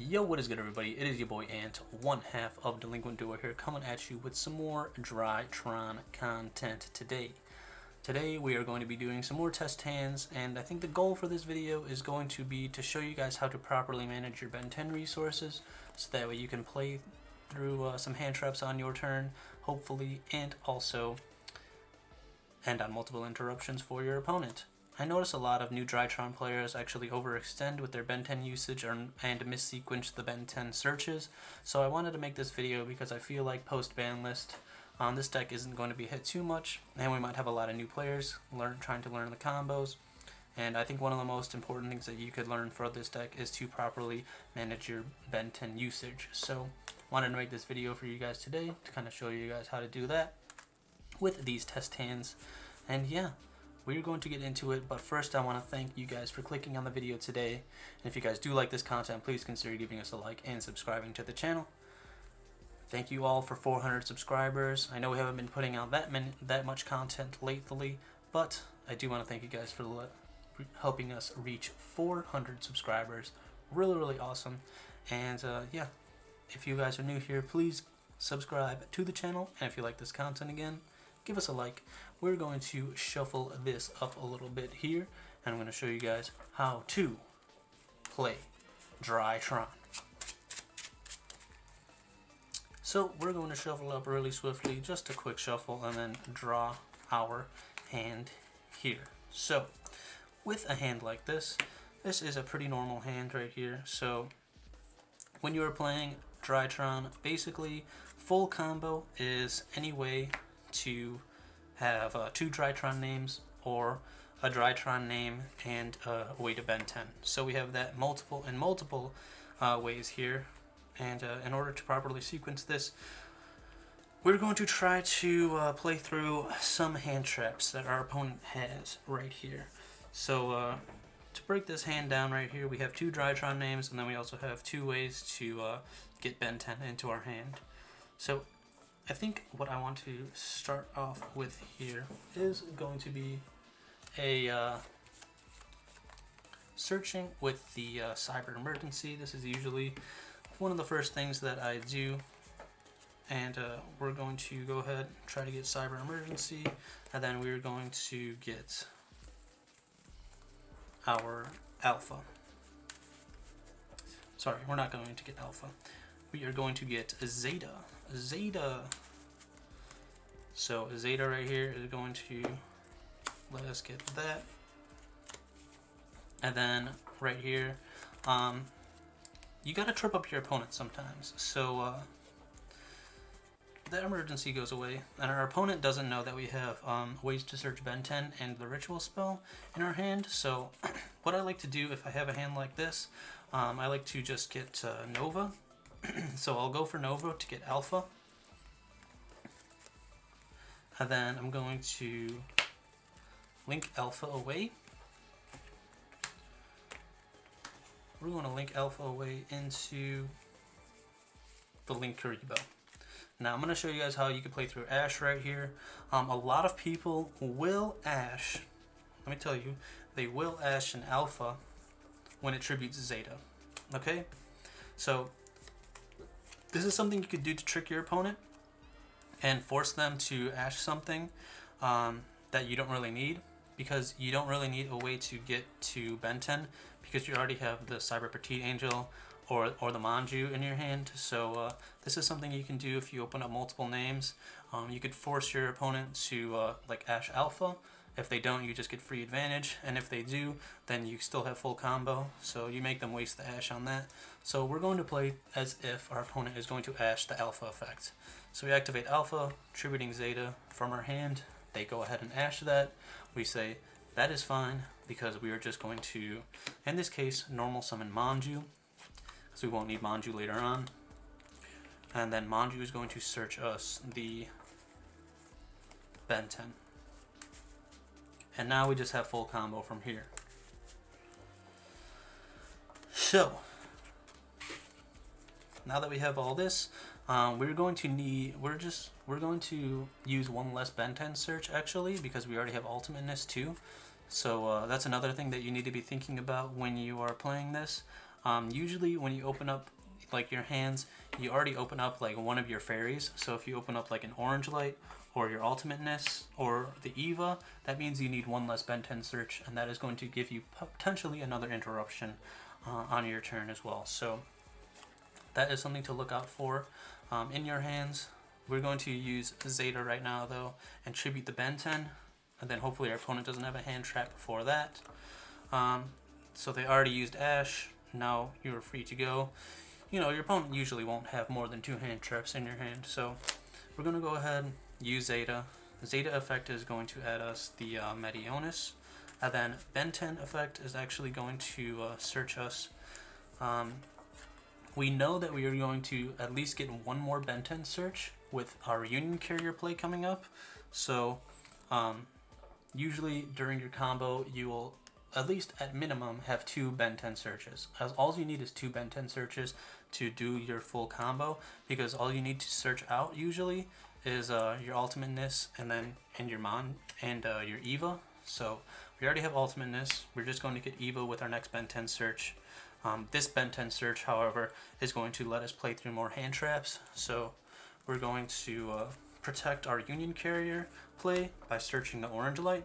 Yo, what is good, everybody? It is your boy Ant, one half of Delinquent Duo here, coming at you with some more Drytron content today. Today we are going to be doing some more test hands, and I think the goal for this video is going to be to show you guys how to properly manage your Ben 10 resources, so that way you can play through some hand traps on your turn, hopefully, and also end on multiple interruptions for your opponent. I notice a lot of new Drytron players actually overextend with their Ben 10 usage and missequence the Ben 10 searches, so I wanted to make this video because I feel like post-ban list this deck isn't going to be hit too much, and we might have a lot of new players trying to learn the combos. And I think one of the most important things that you could learn for this deck is to properly manage your Ben 10 usage. So wanted to make this video for you guys today to kind of show you guys how to do that with these test hands. And yeah, we're going to get into it, but first I want to thank you guys for clicking on the video today. And if you guys do like this content, please consider giving us a like and subscribing to the channel. Thank you all for 400 subscribers. I know we haven't been putting out that much content lately, but I do want to thank you guys for helping us reach 400 subscribers. Really awesome. And yeah, if you guys are new here, please subscribe to the channel, and if you like this content, again, give us a like. We're going to shuffle this up a little bit here, and I'm going to show you guys how to play Drytron. So we're going to shuffle up really swiftly, just a quick shuffle, and then draw our hand here. So with a hand like this is a pretty normal hand right here. So when you are playing Drytron, basically full combo is any way to have two Drytron names, or a Drytron name and a way to Ben 10. So we have that multiple ways here, and in order to properly sequence this, we're going to try to play through some hand traps that our opponent has right here. So to break this hand down right here, we have two Drytron names, and then we also have two ways to get Ben 10 into our hand. So I think what I want to start off with here is going to be a searching with the Cyber Emergency. This is usually one of the first things that I do, and we're going to go ahead and try to get Cyber Emergency, and then we're going to get our Alpha. Sorry, we're not going to get Alpha. We are going to get Zeta. So Zeta right here is going to let us get that. And then right here, you gotta trip up your opponent sometimes. So that emergency goes away, and our opponent doesn't know that we have ways to search Ben 10 and the ritual spell in our hand. So what I like to do if I have a hand like this, I like to just get Nova. So I'll go for Nova to get Alpha, and then I'm going to link Alpha away. We're going to link Alpha away into the link Karibo. Now I'm going to show you guys how you can play through Ash right here. A lot of people will Ash, let me tell you, they will Ash an Alpha when it tributes Zeta. Okay? So this is something you could do to trick your opponent and force them to Ash something that you don't really need, because you don't really need a way to get to Ben 10 because you already have the Cyber Petite Angel or the Manju in your hand. So this is something you can do if you open up multiple names. You could force your opponent to like Ash Alpha. If they don't, you just get free advantage, and if they do, then you still have full combo, so you make them waste the Ash on that. So we're going to play as if our opponent is going to Ash the Alpha effect. So we activate Alpha, tributing Zeta from our hand. They go ahead and Ash that. We say, that is fine, because we are just going to, in this case, normal summon Manju, because we won't need Manju later on. And then Manju is going to search us the Ben 10. And now we just have full combo from here. So now that we have all this, we're going to use one less Ben 10 search actually, because we already have ultimateness too. So that's another thing that you need to be thinking about when you are playing this. Usually when you open up like your hands, you already open up like one of your fairies. So if you open up like an Orange Light or your Ultimateness or the Eva, that means you need one less Ben 10 search, and that is going to give you potentially another interruption on your turn as well. So that is something to look out for in your hands. We're going to use Zeta right now though and tribute the Ben 10, and then hopefully our opponent doesn't have a hand trap before that. So they already used Ash, now you're free to go. You know, your opponent usually won't have more than 2 hand traps in your hand, so we're going to go ahead and use Zeta. Zeta effect is going to add us the Meteonis, and then Ben 10 effect is actually going to search us. We know that we are going to at least get one more Ben 10 search with our Union Carrier play coming up, so usually during your combo you will at least at minimum have 2 Ben 10 searches. As all you need is 2 Ben 10 searches to do your full combo, because all you need to search out usually is your Ultimateness and your Mon and your Eva. So we already have Ultimateness. We're just going to get Eva with our next Ben 10 search. This Ben 10 search, however, is going to let us play through more hand traps. So we're going to protect our Union Carrier play by searching the Orange Light.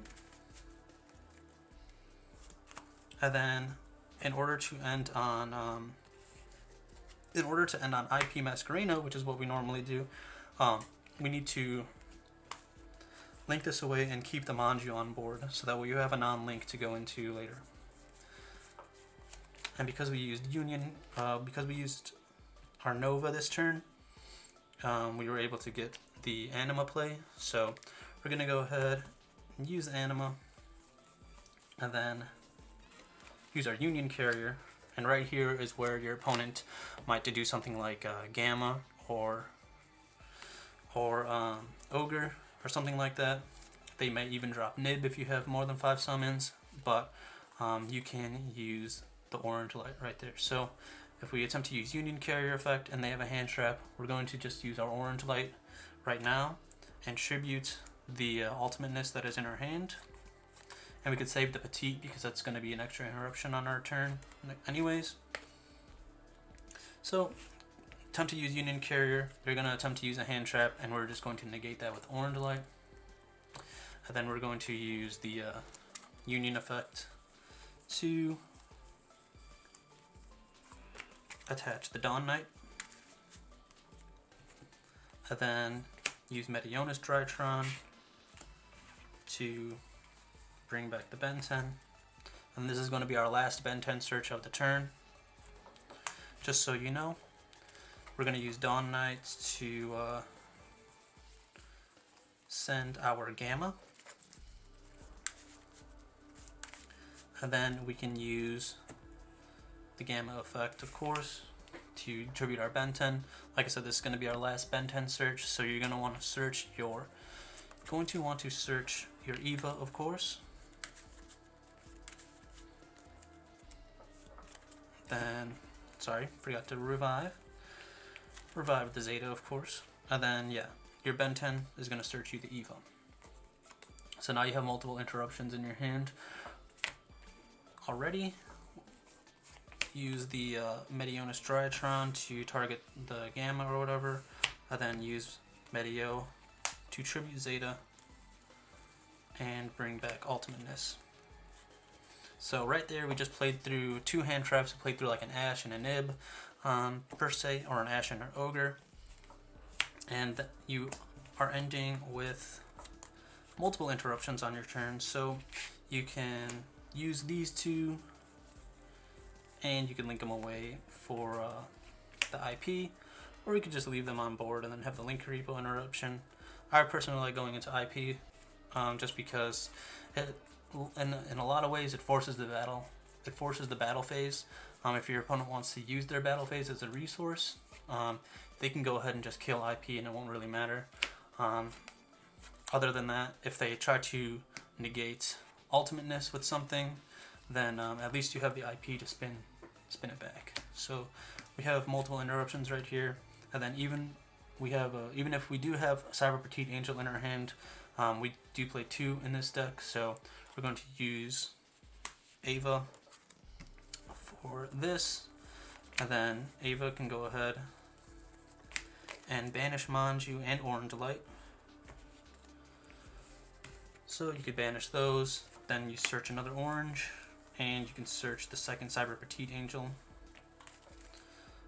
And then in order to end on IP Masquerena, which is what we normally do, we need to link this away and keep the Manju on board, so that way you have a non-link to go into later. And because we used Union, because we used our Nova this turn, we were able to get the Anima play. So we're going to go ahead and use Anima, and then use our Union Carrier. And right here is where your opponent might do something like Gamma or Ogre or something like that. They may even drop Nib if you have more than 5 summons, but you can use the Orange Light right there. So if we attempt to use Union Carrier effect and they have a hand trap, we're going to just use our Orange Light right now and tribute the Ultimateness that is in our hand. And we could save the Petite because that's going to be an extra interruption on our turn anyways. So attempt to use Union Carrier, they're going to attempt to use a hand trap, and we're just going to negate that with Orange Light. And then we're going to use the Union effect to attach the Dawn Knight. And then use Meteonis Drytron to bring back the Ben 10. And this is going to be our last Ben 10 search of the turn. Just so you know, we're going to use Dawn Knight to send our Gamma. And then we can use the Gamma effect, of course, to tribute our Ben 10. Like I said, this is going to be our last Ben 10 search, so you're going to want to search your Eva, of course. Then, sorry, forgot to revive the Zeta, of course. And then, yeah, your Ben 10 is going to search you the Eva. So now you have multiple interruptions in your hand already. Use the Meteonis Drytron to target the Gamma or whatever, and then use Meteo to tribute Zeta and bring back Ultimateness. So right there we just played through 2 hand traps. We played through like an Ash and a Nib per se, or an Ash and an Ogre, and you are ending with multiple interruptions on your turn. So you can use these 2 and you can link them away for the IP, or you could just leave them on board and then have the link repo interruption. I personally like going into IP just because in a lot of ways it forces the battle. It forces the battle phase. If your opponent wants to use their battle phase as a resource, they can go ahead and just kill IP and it won't really matter. Other than that, if they try to negate Ultimateness with something, then at least you have the IP to spin it back. So we have multiple interruptions right here, and then even if we do have Cyber Petite Angel in our hand, we do play 2 in this deck, so we're going to use Ava for this, And then Ava can go ahead and banish Manju and Orange Light. So you could banish those, then you search another orange, and you can search the second Cyber Petite Angel.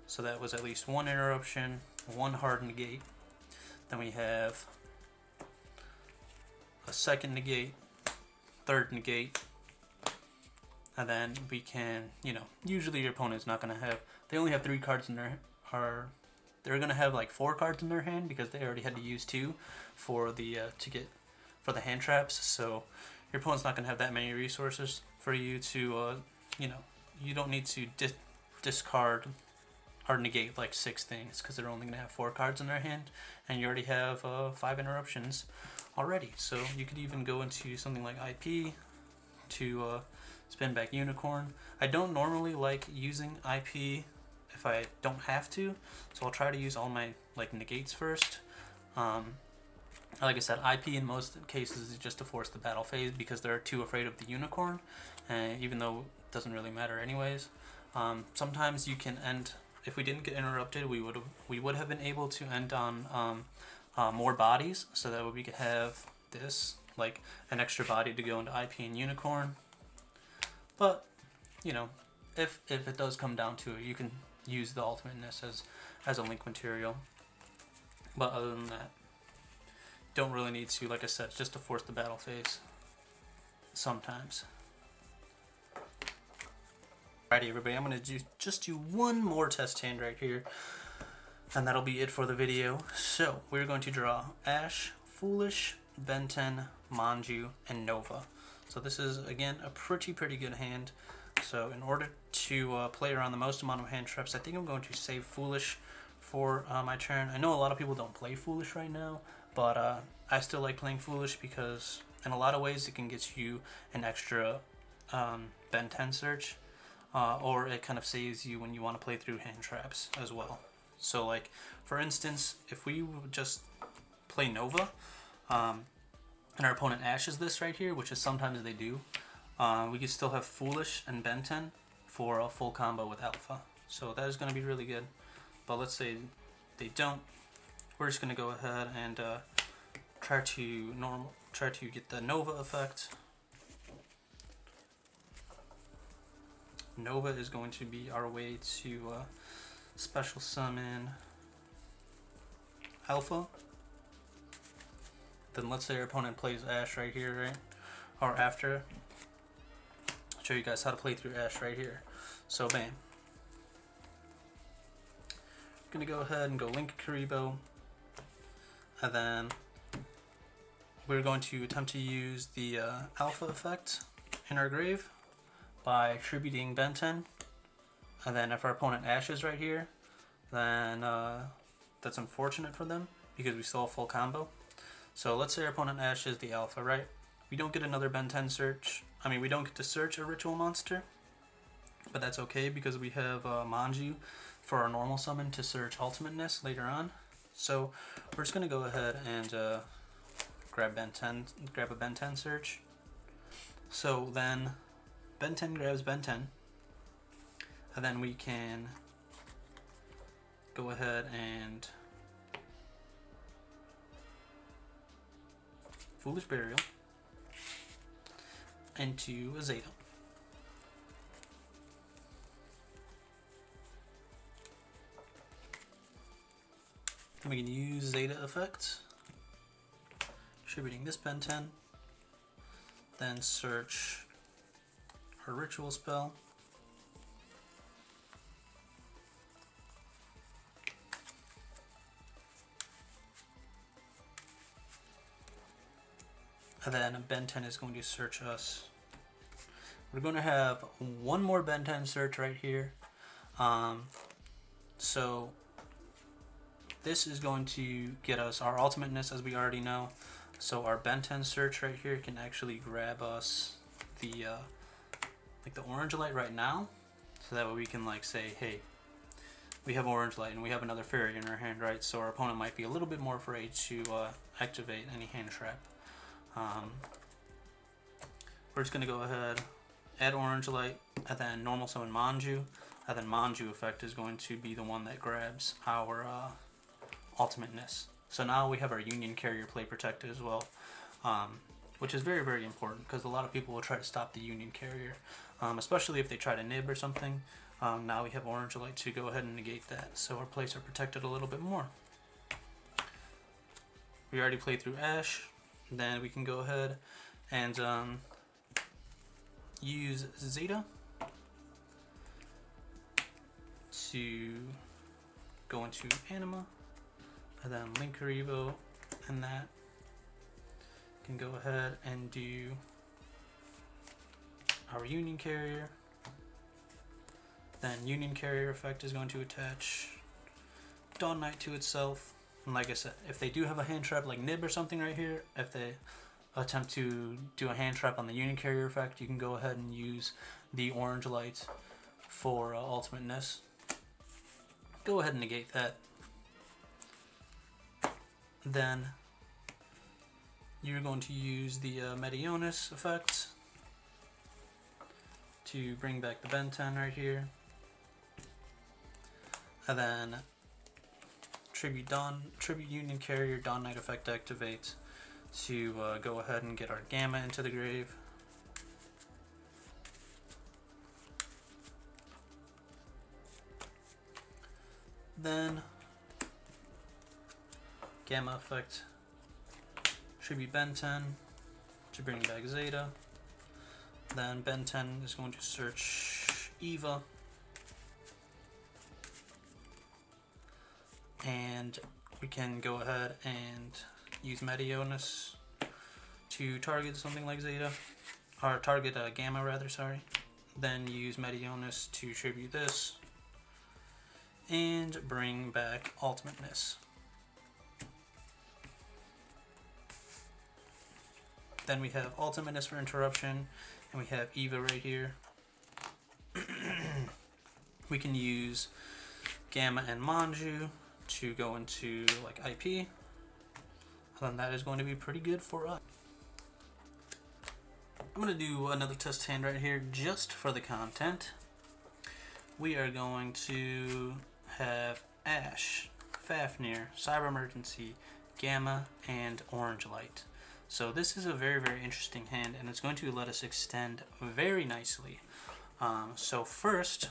So that was at least one interruption, one hard negate. Then we have a second negate, third negate, and then we can, usually your opponent's not going to have, they only have 3 cards in their, they're going to have like 4 cards in their hand because they already had to use 2 for the, for the hand traps, so your opponent's not going to have that many resources for you to, you don't need to discard or negate like 6 things because they're only going to have 4 cards in their hand, and you already have 5 interruptions already. So you could even go into something like IP to spin back Unicorn. I don't normally like using IP if I don't have to, so I'll try to use all my like negates first. Like I said, IP in most cases is just to force the battle phase because they're too afraid of the Unicorn, even though it doesn't really matter anyways. Sometimes you can end, if we didn't get interrupted, we would have been able to end on more bodies, so that we could have this, like an extra body to go into IP and Unicorn. But, if it does come down to it, you can use the ultimateness as a link material. But other than that, don't really need to, like I said, just to force the battle phase sometimes. Alrighty everybody, I'm going to just do one more test hand right here, and that'll be it for the video. So we're going to draw Ash, Foolish, Ben 10, Manju, and Nova. So this is again a pretty good hand. So in order to play around the most amount of hand traps, I think I'm going to save Foolish for my turn. I know a lot of people don't play Foolish right now, but I still like playing Foolish because in a lot of ways it can get you an extra Ben 10 search, or it kind of saves you when you want to play through hand traps as well. So like for instance, if we just play Nova and our opponent ashes this right here, which is sometimes they do, we could still have Foolish and Ben 10 for a full combo with Alpha. So that is going to be really good. But let's say they don't, we're just going to go ahead and try to get the Nova effect. Nova is going to be our way to special summon Alpha. Then let's say our opponent plays Ash right here, right? Or after. I'll show you guys how to play through Ash right here. So bam. I'm gonna go ahead and go Link Karibo. And then we're going to attempt to use the Alpha effect in our grave by attributing Ben 10. And then if our opponent ashes right here, then that's unfortunate for them because we still have full combo. So let's say our opponent ashes the Alpha, right? We don't get another Ben 10 search. I mean, we don't get to search a ritual monster, but that's okay because we have Manju for our normal summon to search ultimateness later on. So we're just gonna go ahead and grab a Ben 10 search. So then Ben 10 grabs Ben 10, and then we can go ahead and Foolish Burial into a Zeta. And we can use Zeta effects, attributing this Ben 10, then search our ritual spell. And then Ben 10 is going to search us. We're going to have one more Ben 10 search right here. So this is going to get us our ultimateness, as we already know. So our Ben 10 search right here can actually grab us the like the orange light right now, so that way we can like say, hey, we have orange light and we have another fairy in our hand, right? So our opponent might be a little bit more afraid to activate any hand trap. We're just going to go ahead, add orange light, and then normal summon Manju, And then Manju effect is going to be the one that grabs our ultimateness. So now we have our Union Carrier play protected as well, which is very, very important because a lot of people will try to stop the Union Carrier, especially if they try to nib or something. Now we have Orange Light to go ahead and negate that, so our plays are protected a little bit more. We already played through Ash, then we can go ahead and use Zeta to go into Anima, and then Link Karibo, and that can go ahead and do our Union Carrier. Then Union Carrier effect is going to attach Dawn Knight to itself. And like I said, if they do have a hand trap like Nib or something right here, if they attempt to do a hand trap on the Union Carrier effect, you can go ahead and use the Orange Light for ultimateness. Go ahead and negate that. Then you're going to use the Medionis effect to bring back the Ben 10 right here. And then Tribute Union Carrier, Dawn Knight effect activate to go ahead and get our Gamma into the grave. Then Gamma effect, Tribute Ben 10 to bring back Zeta. Then Ben 10 is going to search Eva. And we can go ahead and use Medionis to target something like Zeta, or target Gamma rather, sorry. Then use Medionis to tribute this, and bring back ultimateness. Then we have ultimateness for interruption, and we have Eva right here. We can use Gamma and Manju to go into like IP, and then that is going to be pretty good for us. I'm going to do another test hand right here just for the content. We are going to have Ash, Fafnir, Cyber Emergency, Gamma, and Orange Light. So this is a very, very interesting hand, and it's going to let us extend very nicely. So first,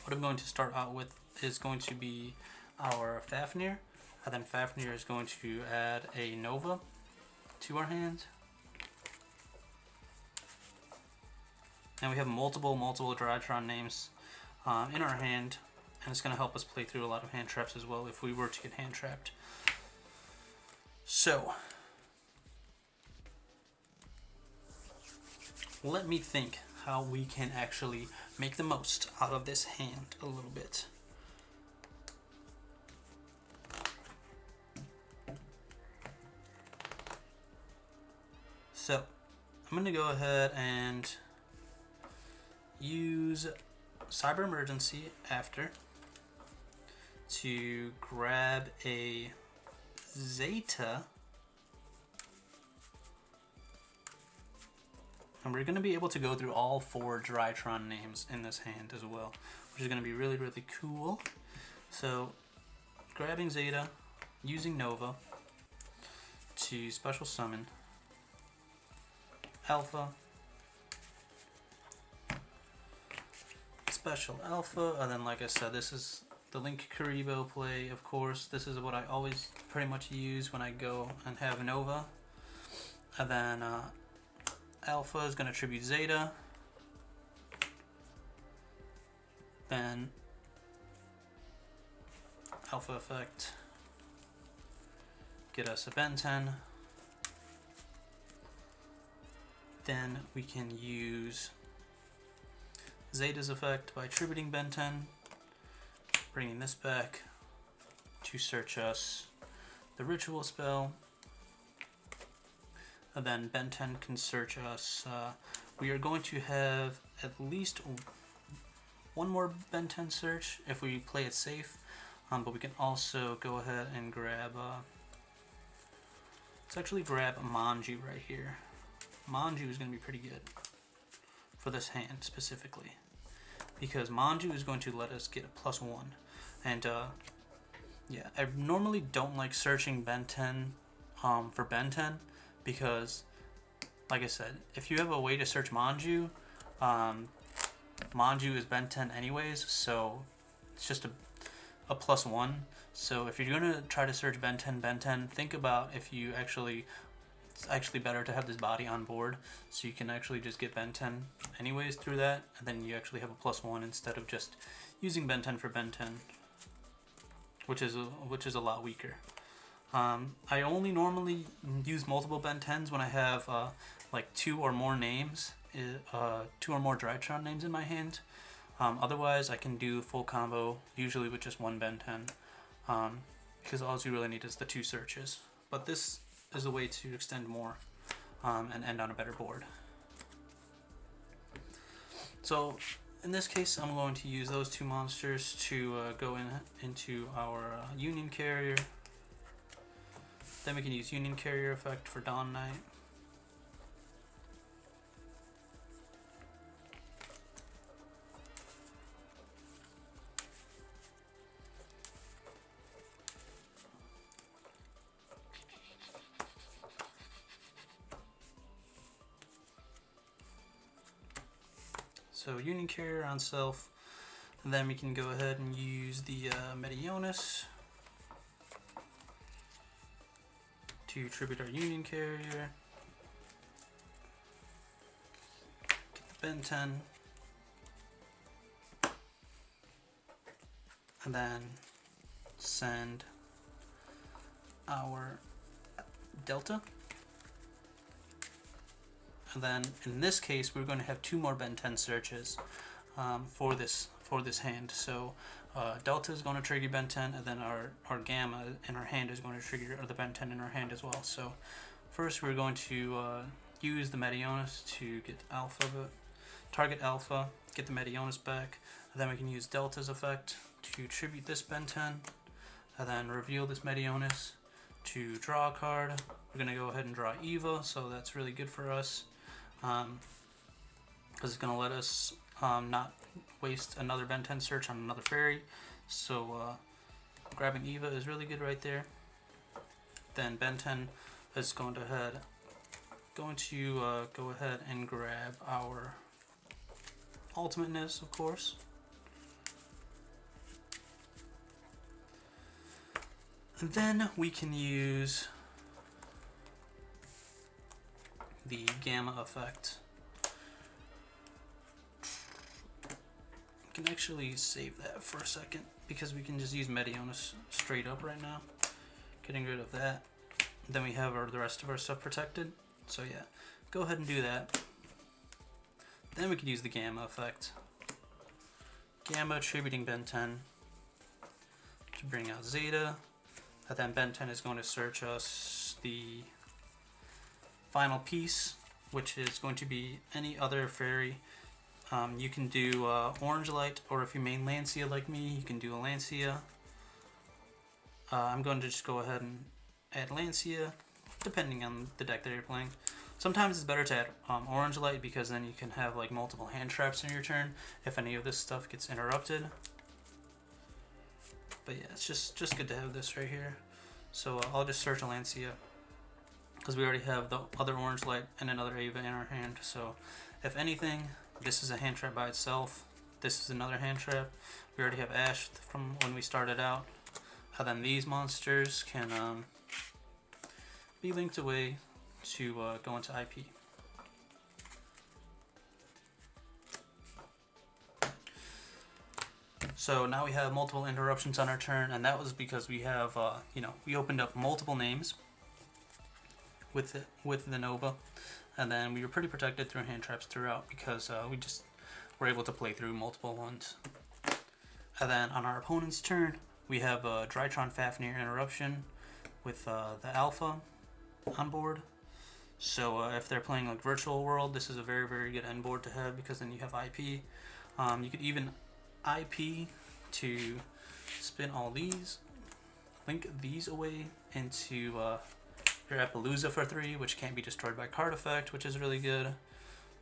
what I'm going to start out with is going to be our Fafnir, and then Fafnir is going to add a Nova to our hand. And we have multiple Drytron names in our hand, and it's going to help us play through a lot of hand traps as well if we were to get hand trapped. So let me think how we can actually make the most out of this hand a little bit. So I'm going to go ahead and use Cyber Emergency after to grab a Zeta, and we're going to be able to go through all 4 Drytron names in this hand as well, which is going to be really, really cool. So grabbing Zeta, using Nova to special summon Alpha, special Alpha, and then like I said, this is the Link Karibo play, of course. This is what I always pretty much use when I go and have Nova. And then Alpha is going to tribute Zeta. Then Alpha effect, get us a Ben 10. Then we can use Zeta's effect by tributing Ben 10, bringing this back to search us the ritual spell, and then Ben 10 can search us. We are going to have at least one more Ben 10 search if we play it safe, but we can also go ahead and grab, let's actually grab Manju right here. Manju is going to be pretty good for this hand specifically. because Manju is going to let us get a +1. And yeah, I normally don't like searching Ben 10 for Ben 10 because, like I said, if you have a way to search Manju, Manju is Ben 10 anyways, so it's just a +1. So if you're going to try to search Ben 10, think about if you it's actually better to have this body on board, so you can actually just get Ben 10 anyways through that, and then you actually have a +1 instead of just using Ben 10 for Ben 10, which is a lot weaker. I only normally use multiple Ben 10s when I have like 2 or more names, 2 or more Drytron names in my hand. Otherwise, I can do full combo, usually with just 1 Ben 10, because all you really need is the 2 searches. But this is a way to extend more and end on a better board. So in this case, I'm going to use those 2 monsters to go into our Union Carrier. Then we can use Union Carrier effect for Dawn Knight. So Union Carrier on self, and then we can go ahead and use the Medionis to tribute our Union Carrier. Get the Ben 10, and then send our Delta. And then in this case, we're going to have 2 more Ben 10 searches for this hand. So Delta is going to trigger Ben 10, and then our Gamma in our hand is going to trigger the Ben 10 in our hand as well. So first, we're going to use the Medionis to get Alpha, target Alpha, get the Medionis back, and then we can use Delta's effect to tribute this Ben 10, and then reveal this Medionis to draw a card. We're going to go ahead and draw Eva, so that's really good for us. Because it's going to let us not waste another Ben 10 search on another fairy. So grabbing Eva is really good right there. Then Ben 10 is going to go ahead and grab our Ultimateness, of course. And then we can use the Gamma effect. We can actually save that for a second because we can just use Medionis straight up right now, getting rid of that. Then we have the rest of our stuff protected. So yeah, go ahead and do that. Then we can use the Gamma effect. Gamma tributing Ben 10 to bring out Zeta. And then Ben 10 is going to search us the final piece, which is going to be any other fairy. You can do Orange Light, or if you main Lancia like me, you can do a Lancia. I'm going to just go ahead and add Lancia, depending on the deck that you're playing. Sometimes it's better to add Orange Light because then you can have like multiple hand traps in your turn if any of this stuff gets interrupted. But yeah, it's just good to have this right here. So I'll just search a Lancia because we already have the other Orange Light and another Ava in our hand. So if anything, this is a hand trap by itself. This is another hand trap. We already have Ash from when we started out. And then these monsters can be linked away to go into IP. So now we have multiple interruptions on our turn, and that was because we have, we opened up multiple names with the Nova, and then we were pretty protected through hand traps throughout because we just were able to play through multiple ones. And then on our opponent's turn, we have a Drytron Fafnir interruption with the Alpha on board. So if they're playing like Virtual World, this is a very, very good end board to have because then you have IP. You could even IP to spin all these, link these away into your Appaloosa for 3, which can't be destroyed by card effect, which is really good.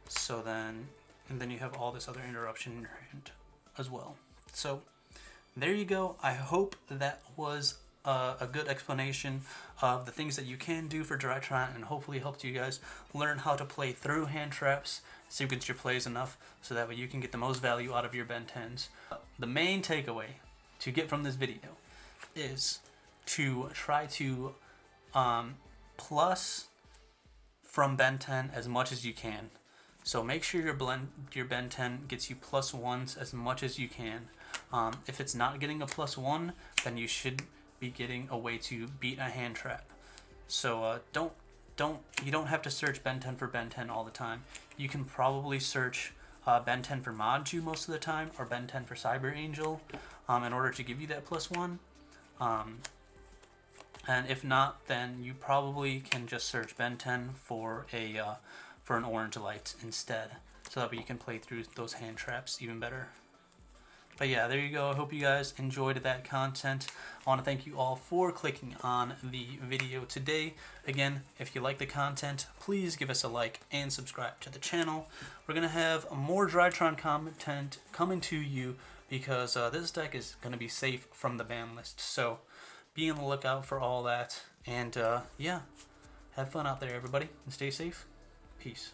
So then, and then you have all this other interruption in your hand. as well. So there you go. I hope that was a good explanation of the things that you can do for Drytron, and hopefully helped you guys learn how to play through hand traps, sequence your plays enough so that way you can get the most value out of your Ben 10s. The main takeaway to get from this video is to try to plus from Ben 10 as much as you can. So make sure your Ben 10 gets you +1s as much as you can. If it's not getting a +1, then you should be getting a way to beat a hand trap. So you don't have to search Ben 10 for Ben 10 all the time. You can probably search Ben 10 for Modju most of the time, or Ben 10 for Cyber Angel, in order to give you that +1. And if not, then you probably can just search Ben 10 for an orange light instead, so that way you can play through those hand traps even better. But yeah, there you go. I hope you guys enjoyed that content. I want to thank you all for clicking on the video today. Again, if you like the content, please give us a like and subscribe to the channel. We're going to have more Drytron content coming to you because this deck is going to be safe from the ban list. So be on the lookout for all that. And yeah, have fun out there, everybody, and stay safe. Peace.